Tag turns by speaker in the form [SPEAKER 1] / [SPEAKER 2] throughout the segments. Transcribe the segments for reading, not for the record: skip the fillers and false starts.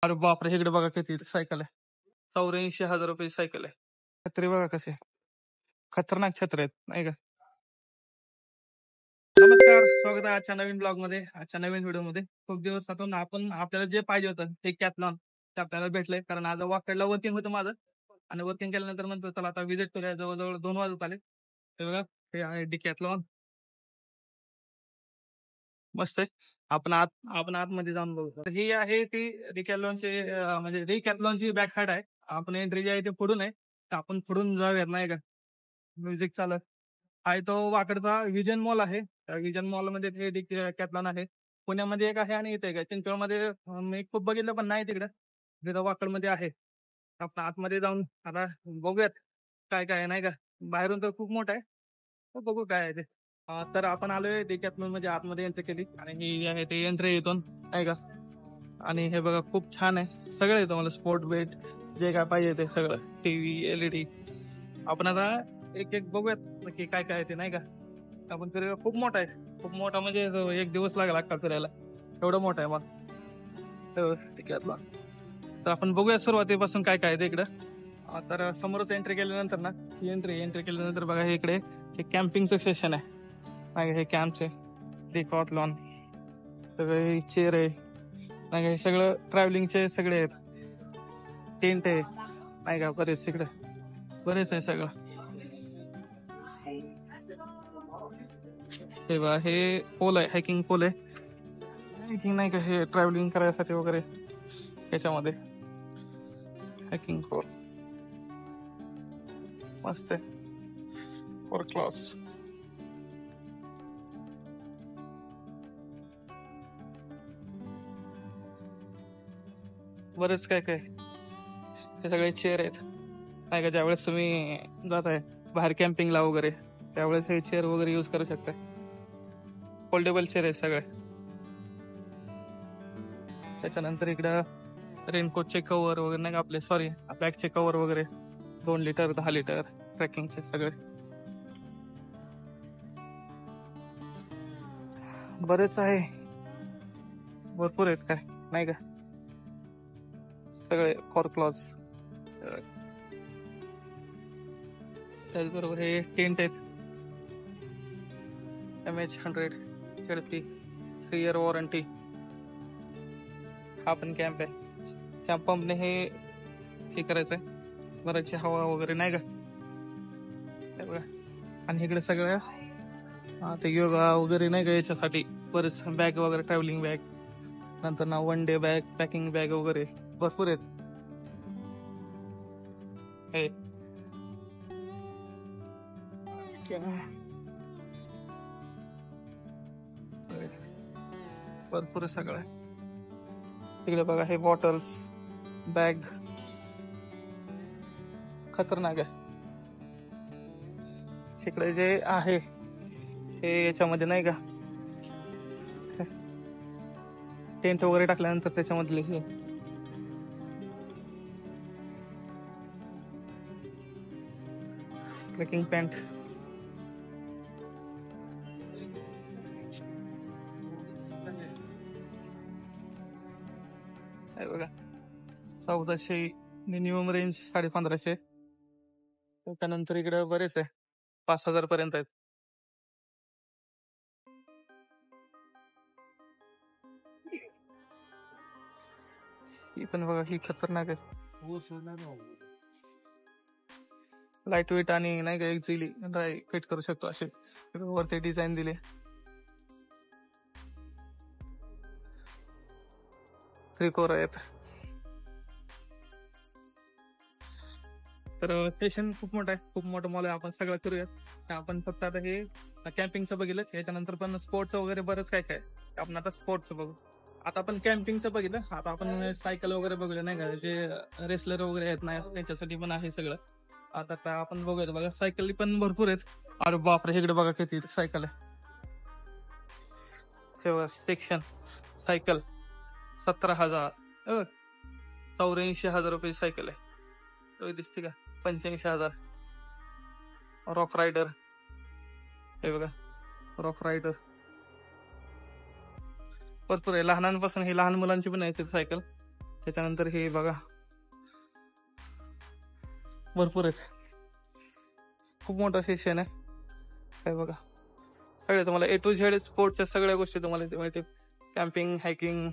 [SPEAKER 1] अरे बापरे, इकडे बघा किती सायकल आहे. 84,000 रुपये सायकल आहे. छत्री बघा कसे खतरनाक छत्र आहेत नाही का. नमस्कार, स्वागत आहे आजच्या नवीन ब्लॉग मध्ये, आजच्या नवीन व्हिडिओ मध्ये. खूप दिवसातून आपण आपल्याला जे पाहिजे होतं ते कॅथलॉन ते आपल्याला भेटलंय. कारण आज वाकडला वर्किंग होतं माझं आणि वर्किंग केल्यानंतर म्हणतो चला आता विजिट करूया. जवळजवळ 2 वाजत आले. हे बघा, हे आहे डिकॅथलॉन. मस्त आहे. आपण आतमध्ये जाऊन बघू. तर ही आहे ती डिकॅथलॉनची म्हणजे डिकॅथलॉनची बॅक साईड आहे. आपण एंट्री जी आहे ते पुढून आहे, तर आपण पुढून जाऊयात नाही का. म्युझिक चालत आहे. तो वाकडचा विजन मॉल आहे. विजन मॉल मध्ये ते डिकॅथलॉन आहे. पुण्यामध्ये एक आहे आणि इथे एक आहे. चिंचवडमध्ये मी खूप बघितलं पण नाही तिकडं. तिथं वाकडमध्ये आहे. आपण आतमध्ये जाऊन आता बघूयात काय काय आहे नाही का. बाहेरून तर खूप मोठं आहे, तर बघू काय आहे ते. तर आपण आलोय डिकॅथलॉन मध्ये, आतमध्ये एंट्री केली आणि ही आहे ते एंट्री इथून नाही का. आणि हे बघा खूप छान आहे. सगळं येतं मला, स्पोर्ट बेट जे काय पाहिजे ते सगळं, टीव्ही एलईडी. आपण आता एक एक बघूयात नक्की काय काय आहे ते नाही का. आपण फिरूया. खूप मोठा आहे, खूप मोठा म्हणजे एक दिवस लागला अख्खा फिरायला, एवढं मोठं आहे मग डिकॅथलॉन. तर आपण बघूयात सुरुवातीपासून काय काय आहे ते इकडं. तर समोरच एंट्री केल्यानंतर ना, ही एंट्री केल्यानंतर बघा हे इकडे हे कॅम्पिंगचं सेशन आहे नाही का. हे कॅम्पचे डिकॅथलॉन सगळे, हे चेअर आहे नाही का. हे सगळं ट्रॅव्हलिंगचे सगळे आहेत. टेंट आहे नाही का. बरेच इकडे बरेच आहे सगळं. हे बघा, हे पोल आहे, हायकिंग पोल आहे. हायकिंग नाही का, हे ट्रॅव्हलिंग करायसाठी वगैरे याच्यामध्ये हायकिंग पोल मस्त आहे, फॉर क्लास. बरेच काय काय हे सगळे चेअर आहेत नाही का. ज्यावेळेस तुम्ही जाताय बाहेर कॅम्पिंगला वगैरे, त्यावेळेस हे चेअर वगैरे युज करू शकता. फोल्डेबल चेअर आहेत सगळे. त्याच्यानंतर इकडं रेनकोटचे कव्हर वगैरे नाही का आपले, सॉरी बॅगचे कव्हर वगैरे 2 लिटर 10 लिटर ट्रेकिंगचे सगळे बरेच आहे. भरपूर आहेत काय नाही का, सगळे फॉर क्लॉज. त्याचबरोबर हे टेंट आहेत, MH100 ZP 3 year वॉरंटी. हा पण कॅम्प आहे. कॅम्प पंपने हे करायचंय, बराचशी हवा वगैरे नाही का. बघा, आणि इकडे सगळं ते योगा वगैरे नाही का याच्यासाठी बरेच बॅग वगैरे, ट्रॅव्हलिंग बॅग, नंतर ना 1 डे बॅग, पॅकिंग बॅग वगैरे भरपूर आहेत. हे भरपूर आहे सगळं. तिकडे बघा, हे बॉटल्स, बॅग खतरनाक आहे. इकडे जे आहे हे याच्यामध्ये नाही का, टेंट वगैरे टाकल्यानंतर त्याच्यामधले हे ट्रेकिंग पॅन्ट. बघा 1400 मिनिमम रेंज, 1550. त्याच्यानंतर इकडे बरेच आहे, 5000 पर्यंत आहेत. ही पण बघा, ही खतरनाक आहे. लाईट वेट आणि नाही का इझिली फिट करू शकतो असे वरती डिझाईन दिले. 3-4 आहेत. तर स्टेशन खूप मोठं आहे, खूप मोठं मॉल आहे. आपण सगळं करूयात. आपण फक्त आता हे कॅम्पिंगचं बघितलं, याच्यानंतर पण स्पोर्ट्सचं वगैरे बरंच काय काय. आपण आता स्पोर्ट्सचं बघू. आता आपण कॅम्पिंगचं बघितलं, आता आपण सायकल वगैरे बघूया नाही का. जे रेसलर वगैरे आहेत ना, त्यांच्यासाठी पण आहे सगळं. आता आपण बघूयात. बघा, सायकल पण भरपूर आहेत. अरे बापरे, इकडे बघा किती सायकल आहे. सेक्शन सायकल 17,000, 84,000 रुपये सायकल आहे. दिसते का, 85,000. रॉक रायडर, हे बघा रॉक रायडर भरपूर आहे. लहानांपासून, हे लहान मुलांची पण आहे सायकल. त्याच्यानंतर हे बघा भरपूर आहेत, खूप मोठा सेक्शन आहे. काय बघा सगळे तुम्हाला A to Z स्पोर्टच्या सगळ्या गोष्टी तुम्हाला इथे मिळतील. कॅम्पिंग, हायकिंग,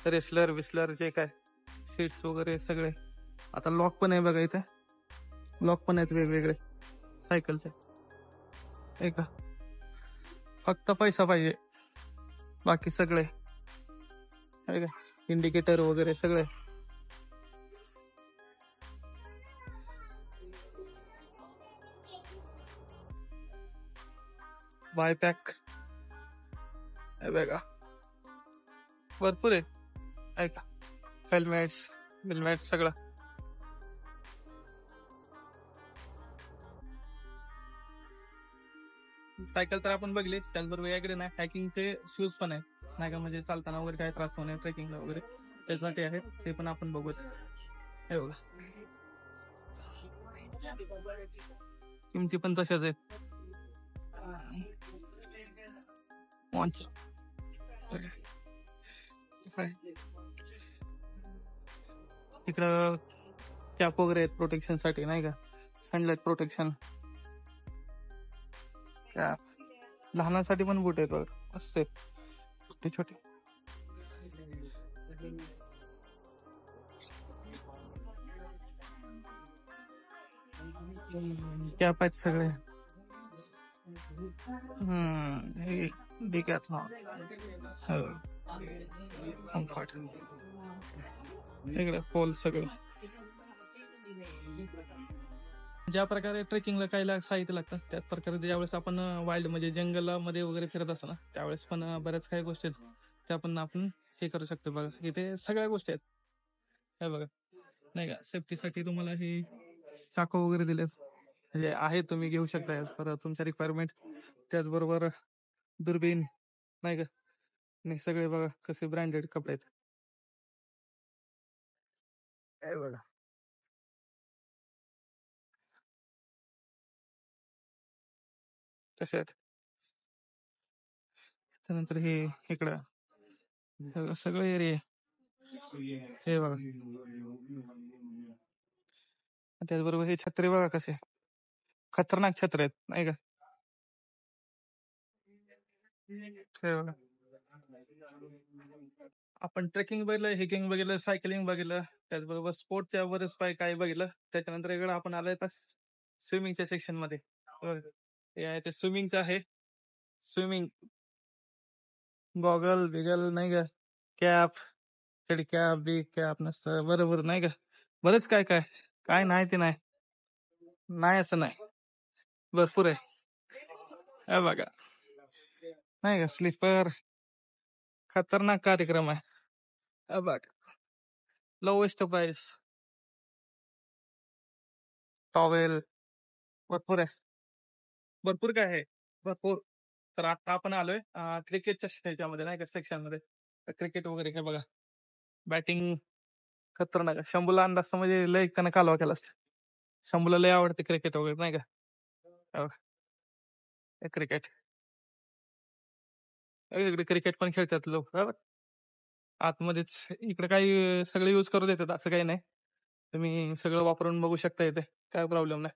[SPEAKER 1] रेसलर विसलर जे काय सीट्स वगैरे सगळे. आता लॉक पण आहे बघा इथे, लॉक पण आहेत वेगवेगळे सायकलचे. का फक्त पैसा पाहिजे, बाकी सगळे आहे का इंडिकेटर वगैरे सगळे. बाय पॅक बघा भरपूर आहे. ऐका हेल्मेट सगळं. सायकल तर आपण बघलीच, त्याचबरोबर याकडे ना हॅकिंगचे शूज पण आहेत नाही का, म्हणजे चालताना वगैरे काय त्रास होणे ट्रेकिंगला वगैरे त्यासाठी आहे, ते पण आपण बघूत. हे बघा किमती पण तशाच आहेत. इकडं कॅप वगैरे आहेत प्रोटेक्शन साठी नाही का, सनलाइट प्रोटेक्शन. कॅप लहानासाठी पण बूट आहेत बघा, मस्त आहेत छोटे छोटे. कॅप आहेत सगळे. कम्फर्ट इकडे फॉल सगळं. ज्या प्रकारे ट्रेकिंगला काय साहित्य लागतं त्याच प्रकारे ज्यावेळेस आपण वाईल्ड म्हणजे जंगलामध्ये वगैरे फिरत असतो ना त्यावेळेस पण बऱ्याच काही गोष्टी आहेत त्या पण आपण हे करू शकतो. बघा इथे सगळ्या गोष्टी आहेत हे बघा नाही का. सेफ्टीसाठी तुम्हाला हे चाकू वगैरे दिलेत, म्हणजे आहे तुम्ही घेऊ शकता परत तुमच्या रिक्वायरमेंट. त्याचबरोबर दुर्बीण नाही का, नाही सगळे बघा कसे ब्रँडेड कपडे आहेत बघा. कसे आहेत त्यानंतर हे इकडं सगळे एरिया हे बघा. त्याचबरोबर हे छत्रे बघा कसे खतरनाक छत्रे आहेत नाही का. आपण ट्रेकिंग बघितलं, हिकिंग बघितलं, सायकलिंग बघितलं, त्याचबरोबर स्पोर्टच्या बरेच काय बघितलं. त्याच्यानंतर इकडे आपण आलोय तर स्विमिंगच्या सेक्शन मध्ये. हे आहे ते स्विमिंगचं आहे. स्विमिंग गॉगल बिगल नाही का, कॅप कॅप बी कॅप नसतं बरोबर नाही का. बरेच काय काय काय नाही ते नाही असं नाही, भरपूर आहे बघा नाही का. स्लीपर खतरनाक कार्यक्रम आहे बघ. लोएस्ट प्राइस टॉवेल भरपूर आहे, भरपूर काय आहे भरपूर. तर आता आपण आलोय क्रिकेटच्या ह्याच्यामध्ये नाही का सेक्शन मध्ये. क्रिकेट वगैरे काय बघा, बॅटिंग खतरनाक. शंभूला अंदाज म्हणजे लय त्यानं कालवा केला असतं. शंभूला लय आवडते क्रिकेट वगैरे नाही का. क्रिकेट इकडे क्रिकेट पण खेळतात लोक आतमध्येच. इकडे काही सगळे यूज करू देतात असं काही नाही, तुम्ही सगळं वापरून बघू शकता इथे, काय प्रॉब्लेम नाही.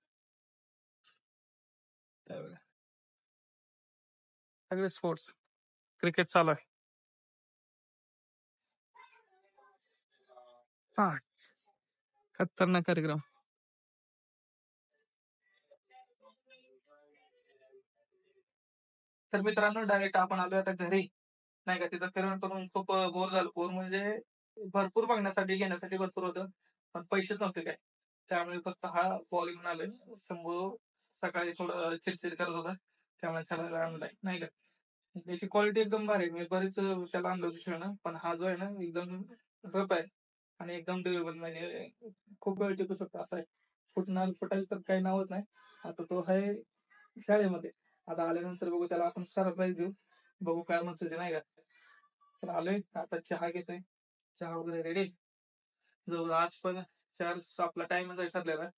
[SPEAKER 1] सगळे स्पोर्ट्स क्रिकेट चालू आहे. हा खतरनाक कार्यक्रम. तर मित्रांनो डायरेक्ट आपण आलोय आता घरी नाही का. तिथं फिरून करून खूप बोर झालं. बोर म्हणजे भरपूर बघण्यासाठी घेण्यासाठी भरपूर होतं, पण पैसेच नव्हते काय. त्यामुळे फक्त हा बॉल घेऊन आलोय. शंभू सकाळी थोडं चिडचिड करत होता त्यामुळे खेळायला आणलाय नाही का. त्याची क्वालिटी एकदम भारी आहे. मी बरेच त्याला आणलं होतं खेळणं, पण हा जो आहे ना एकदम रफ आहे आणि एकदम ड्युरेबल, म्हणजे खूप वेळ टिकू शकतो असा आहे. फुटायचं तर काही नावच नाही. आता तो आहे शाळेमध्ये, आता आल्यानंतर बघू त्याला आपण सरप्राईज देऊ, बघू काय म्हणतो ते नाही का. तर आलोय आता चहा घेतोय, चहा वगैरे रेडी. जवळ आज पण आपला टाइमच आहे ठरलेला,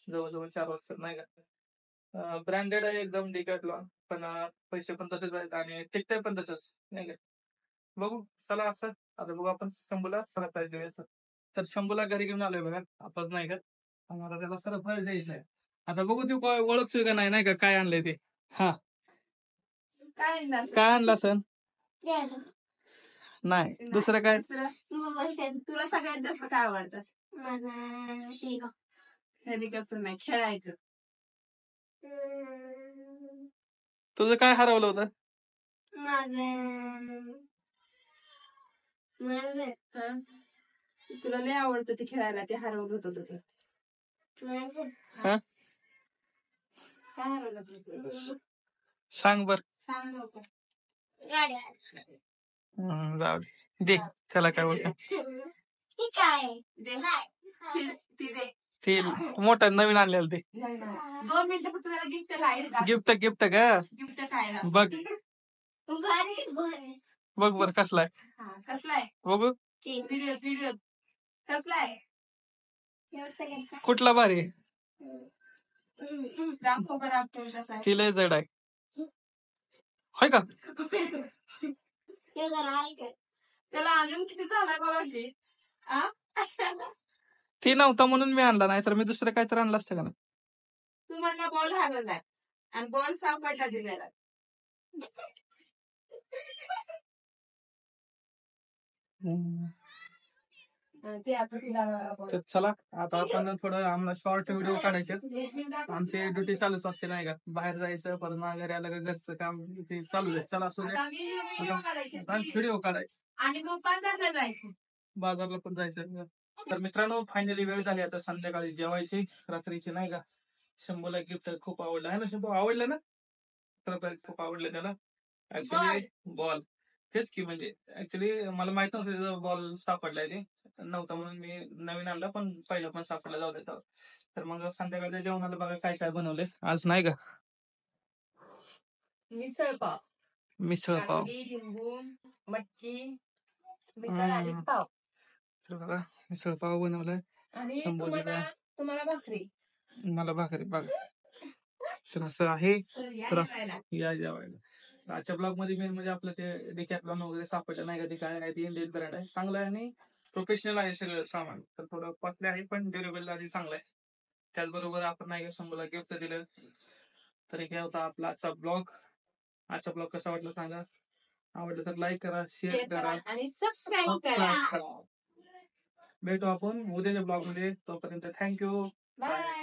[SPEAKER 1] जवळजवळ 4 वाजता नाही का. ब्रँडेड आहे एकदम डिकॅथलॉन, पण पैसे पण तसेच आहेत आणि टिकते पण तसंच नाही का. बघू चला असं आता बघू आपण शंभूला सरप्राईज देऊया. तर शंभूला घरी घेऊन आलोय बघा आपण नाही का आता त्याला सरप्राईज द्यायचं आहे. आता बघू तू काय ओळखतोय का नाही का काय आणलंय ते. हा काय आणला सण नाही दुसरं काय
[SPEAKER 2] तुला सगळ्यात जास्त काय आवडतं? हेलिकॉप्टर नाही खेळायचं.
[SPEAKER 1] तुझं काय हरवलं होतं?
[SPEAKER 2] तुला लय आवडतं ते खेळायला ते हरवलं होतं तुझं.
[SPEAKER 1] हा
[SPEAKER 2] काय हरवलं तुझं?
[SPEAKER 1] सांग बर.
[SPEAKER 2] सांग लवकर.
[SPEAKER 1] जाऊ दे त्याला काय बोलत ते मोठा नवीन आणलेलं ते
[SPEAKER 2] 2 मिनिटं फक्त त्याला गिफ्ट काय
[SPEAKER 1] गिफ्ट गिफ्ट का
[SPEAKER 2] गिफ्ट काय
[SPEAKER 1] बघ बघ बर कसलाय
[SPEAKER 2] कसलाय
[SPEAKER 1] बघू
[SPEAKER 2] व्हिडिओ कसलाय
[SPEAKER 1] कुठला भारी
[SPEAKER 2] दाखव बरं आपल्याला कसा आहे.
[SPEAKER 1] तिला जड आहे होय का
[SPEAKER 2] त्याला अजून किती झालाय बघा की
[SPEAKER 1] ती नव्हता म्हणून मी आणला नाही तर मी दुसरं काय तर आणलं असतं का ना.
[SPEAKER 2] तू म्हणला बॉल हरवलाय आणि बॉल सापडला दिलेला.
[SPEAKER 1] तर चला आता आपण थोडं आम्हाला शॉर्ट व्हिडिओ काढायचे. आमची ड्युटी चालूच असते नाही का बाहेर जायचं परत घरी आलं का घरचं काम ते चालू आहे. चला असू व्हिडिओ काढायचे
[SPEAKER 2] आणि मग बाजारला जायचं
[SPEAKER 1] बाजारला पण जायचं. तर मित्रांनो फायनली वेळ झाली आता संध्याकाळी जेवायची रात्रीची नाही का. शंभूला गिफ्ट खूप आवडलं आहे ना शंभू आवडलं ना खूप आवडलं त्याला ऍक्च्युली बॉल तेच की म्हणजे ऍक्च्युली मला माहित नव्हतं बॉल सापडलाय ते नव्हता म्हणून मी नवीन आणला पण पहिला पण सापडला जाऊ देतात. तर मग संध्याकाळच्या जेवणाला बघा काय काय बनवलंय आज नाही का.
[SPEAKER 2] मिसळ पाव लिंबू मटकी मिसळ आणि पाव.
[SPEAKER 1] तर बघा मिसळ पाव बनवलाय
[SPEAKER 2] आणि तुम्हाला भाकरी
[SPEAKER 1] मला भाकरी बघा. तर असं आहे या जेवायला. आजच्या ब्लॉग मध्ये मेन म्हणजे आपलं ते डिकॅथलॉन वगैरे सापडलं नाही का ते काय आहे ते इंडियन ब्रँड आहे चांगलं आहे आणि प्रोफेशनल आहे सगळं सामान. तर थोडं कॉस्टली आहे पण ड्युरेबल आणि चांगलं आहे. त्याचबरोबर आपण नाही का शंभूला गिफ्ट दिलं. तरी काय होता आपला आजचा ब्लॉग कसा वाटला सांगा. आवडलं तर लाईक करा शेअर करा
[SPEAKER 2] आणि सबस्क्राईब करा.
[SPEAKER 1] भेटू आपण उद्याच्या ब्लॉग मध्ये तोपर्यंत थँक्यू बाय.